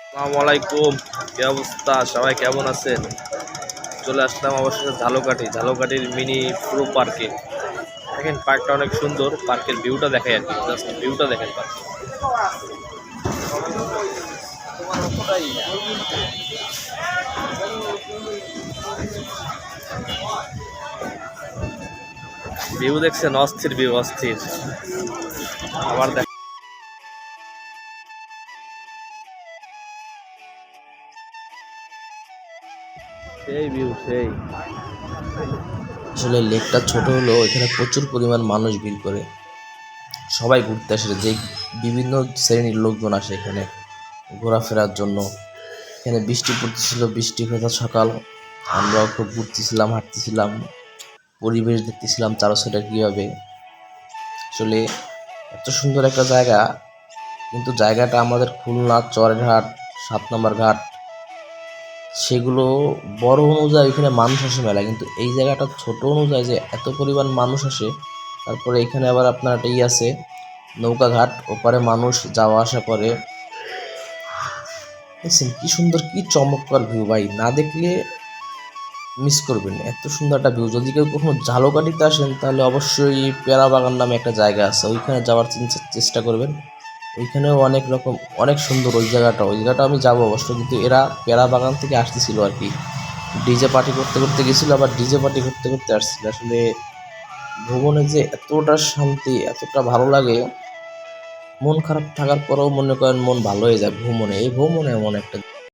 আসসালামু আলাইকুম। কি অবস্থা, সবাই কেমন আছেন? চলে আসলাম অবশ্যই ঝালকাঠির মিনি পুরো পার্কে। দেখেন পার্কটা অনেক সুন্দর, পার্কের ভিউটা দেখাই আর কি, জাস্ট ভিউটা দেখেন পার্ক। ভিউ দেখছেন? অস্থির ভিউ, অস্থির। আবার দেখ, সেই ভিউ সেই। আসলে লেকটা ছোট হলেও এখানে প্রচুর পরিমাণ মানুষ ভিড় করে। সবাই ঘুরতে আসে, যে বিভিন্ন শ্রেণীর লোকজন আসে এখানে ঘোরাফেরার জন্য। এখানে বৃষ্টি পড়তেছিল, বৃষ্টি ভেজা সকাল। আমরাও খুব ঘুরতেছিলাম, হাঁটতেছিলাম, পরিবেশ দেখতেছিলাম চারোসাইডে কীভাবে। আসলে এত সুন্দর একটা জায়গা, কিন্তু জায়গাটা আমাদের খুলনা চরঘাট 7 নম্বর ঘাট সেগুলো বড় অনুযায়ী এখানে মানুষ আসে মেলা, কিন্তু এই জায়গাটা ছোট অনুযায়ী যে এত পরিমাণ মানুষ আসে। তারপরে এখানে আবার আপনার একটা আছে নৌকা ঘাট, ওপারে মানুষ যাওয়া আসা করে। দেখছেন কি সুন্দর, কি চমৎকার ভিউ ভাই, না দেখলে মিস করবেন এত সুন্দর একটা ভিউ। যদি কেউ কখনো ঝালকাঠিতে আসেন তাহলে অবশ্যই পেয়ারা বাগান নামে একটা জায়গা আছে, ওইখানে যাওয়ার চেষ্টা করবেন। ওইখানেও অনেক রকম, অনেক সুন্দর ওই জায়গাটা আমি যাবো অবশ্য, কিন্তু এরা পেয়ারা বাগান থেকে আসতেছিল আর কি, ডিজে পার্টি করতে করতে গেছিলো, আবার ডিজে পার্টি করতে করতে আসছিল। আসলে ভ্রমণে যে এতটা শান্তি, এতটা ভালো লাগে, মন খারাপ থাকার পরেও মনে করেন মন ভালো হয়ে যায় ভ্রমণে। এই ভ্রমণে এমন একটা